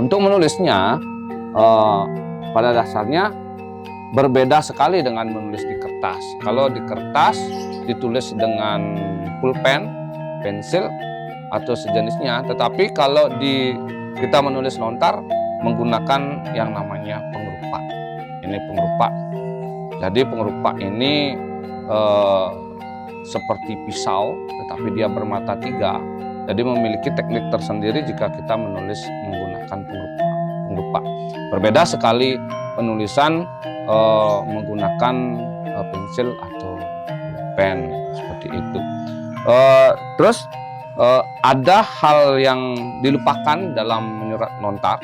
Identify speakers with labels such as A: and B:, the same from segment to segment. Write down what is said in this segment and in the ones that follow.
A: Untuk menulisnya pada dasarnya berbeda sekali dengan menulis di kertas. Kalau di kertas ditulis dengan pulpen, pensil atau sejenisnya, tetapi kalau kita menulis lontar menggunakan yang namanya pengerupak. Ini pengerupak. Jadi pengerupak ini seperti pisau, tetapi dia bermata 3. Jadi memiliki teknik tersendiri jika kita menulis menggunakan pengerupak. Berbeda sekali penulisan menggunakan pensil atau pen seperti itu. Terus ada hal yang dilupakan dalam menyurat lontar,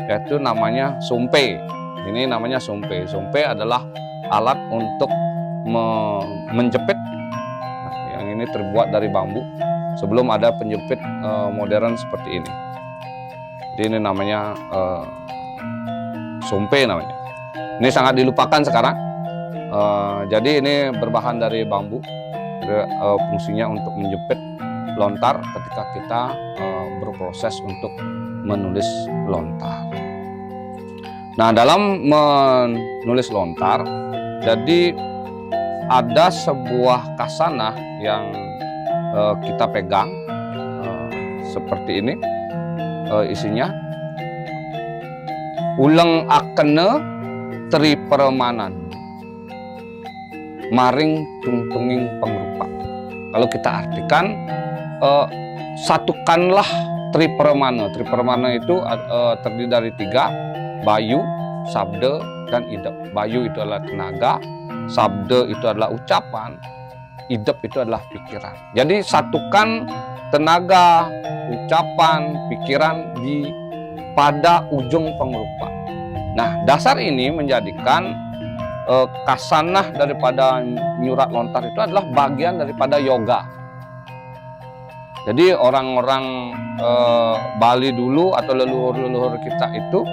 A: yaitu namanya sumpe. Ini namanya sumpe. Sumpe adalah alat untuk menjepit. Yang ini terbuat dari bambu. Sebelum ada penjepit modern seperti ini. Jadi ini namanya sumpe namanya. Ini sangat dilupakan sekarang. Jadi ini berbahan dari bambu. Fungsinya untuk menjepit lontar ketika kita berproses untuk menulis lontar. Nah, dalam menulis lontar, jadi ada sebuah kasanah yang kita pegang seperti ini, isinya uleng akene tri permanan maring tungtunging pengrupa. Kalau kita artikan, satukanlah tri permana. Tri permana itu terdiri dari 3, bayu, sabda, dan idep. Bayu itu adalah tenaga, sabda itu adalah ucapan, idep itu adalah pikiran. Jadi satukan tenaga, ucapan, pikiran pada ujung pengrupa. Nah, dasar ini menjadikan kasanah daripada nyurat lontar itu adalah bagian daripada yoga. Jadi orang-orang Bali dulu atau leluhur-leluhur kita itu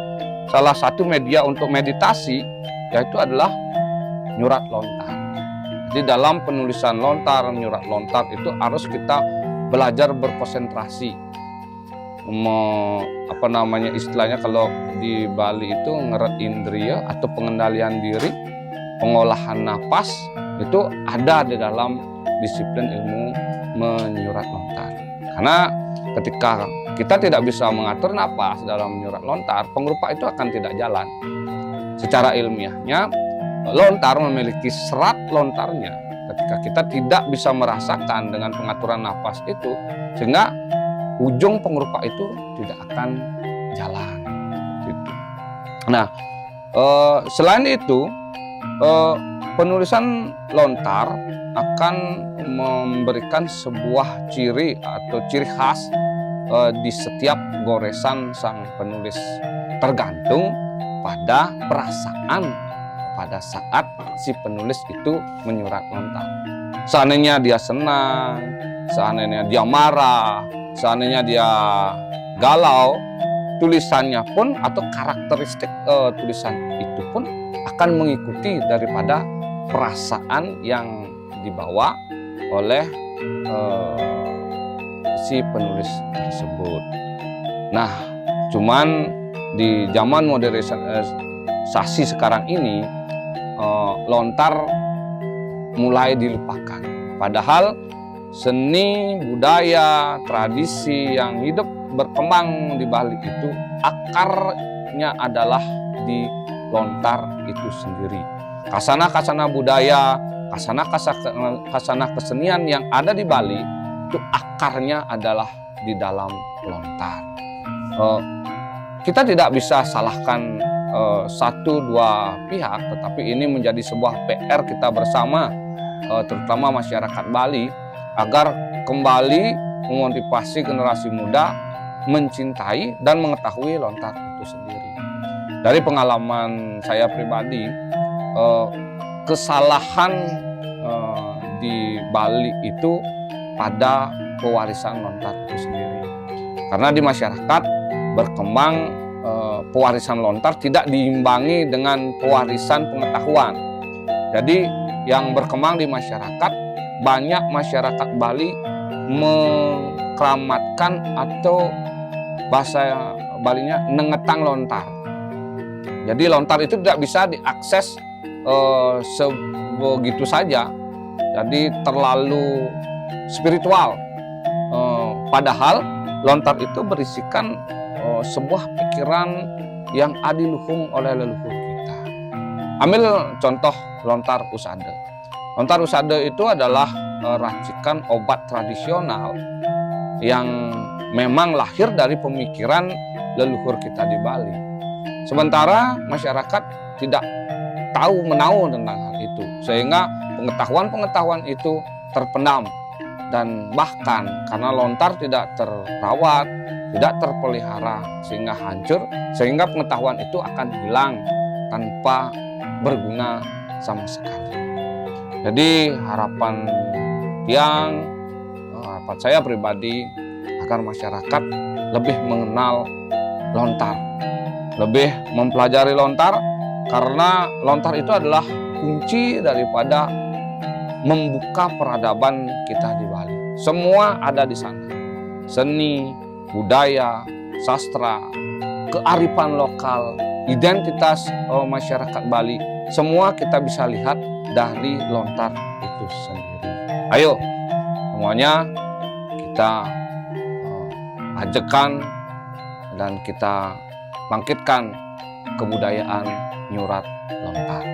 A: salah satu media untuk meditasi yaitu adalah nyurat lontar. Jadi dalam penulisan lontar, nyurat lontar itu harus kita belajar berkonsentrasi. Istilahnya kalau di Bali itu ngeret indriya atau pengendalian diri, pengolahan napas itu ada di dalam disiplin ilmu menyurat lontar. Karena ketika kita tidak bisa mengatur napas dalam menyurat lontar, pengrupa itu akan tidak jalan. Secara ilmiahnya, lontar memiliki serat lontarnya. Ketika kita tidak bisa merasakan dengan pengaturan napas itu, sehingga ujung pengrupa itu tidak akan jalan. Gitu. Nah, selain itu, penulisan lontar akan memberikan sebuah ciri atau ciri khas di setiap goresan sang penulis, tergantung pada perasaan pada saat si penulis itu menyurat lontar. Seandainya dia senang, seandainya dia marah, seandainya dia galau, tulisannya pun atau karakteristik tulisan itu pun akan mengikuti daripada perasaan yang dibawa oleh si penulis tersebut. Nah, cuman di zaman modernisasi sekarang ini, lontar mulai dilupakan. Padahal seni, budaya, tradisi yang hidup berkembang di Bali itu akarnya adalah di lontar itu sendiri. Kasana-kasana budaya, kasana kesenian yang ada di Bali itu akarnya adalah di dalam lontar. Kita tidak bisa salahkan satu dua pihak, tetapi ini menjadi sebuah PR kita bersama, terutama masyarakat Bali, agar kembali memotivasi generasi muda mencintai dan mengetahui lontar itu sendiri. Dari pengalaman saya pribadi, kesalahan di Bali itu pada pewarisan lontar itu sendiri. Karena di masyarakat berkembang pewarisan lontar tidak diimbangi dengan pewarisan pengetahuan. Jadi yang berkembang di masyarakat, banyak masyarakat Bali mengkeramatkan atau Balinya nengetang lontar. Jadi lontar itu tidak bisa diakses sebegitu saja. Jadi terlalu spiritual. Padahal lontar itu berisikan sebuah pikiran yang adiluhung oleh leluhur kita. Ambil contoh lontar usade. Lontar usade itu adalah racikan obat tradisional yang memang lahir dari pemikiran leluhur kita di Bali. Sementara masyarakat tidak tahu menahu tentang hal itu, sehingga pengetahuan-pengetahuan itu terpendam. Dan bahkan karena lontar tidak terawat, tidak terpelihara, sehingga hancur, sehingga pengetahuan itu akan hilang tanpa berguna sama sekali. Jadi harapan saya pribadi agar masyarakat lebih mengenal lontar, lebih mempelajari lontar, karena lontar itu adalah kunci daripada membuka peradaban kita di Bali. Semua ada di sana. Seni, budaya, sastra, kearifan lokal, identitas masyarakat Bali, semua kita bisa lihat dari lontar itu sendiri. Ayo semuanya kita ajakkan dan kita bangkitkan kebudayaan nyurat lontar.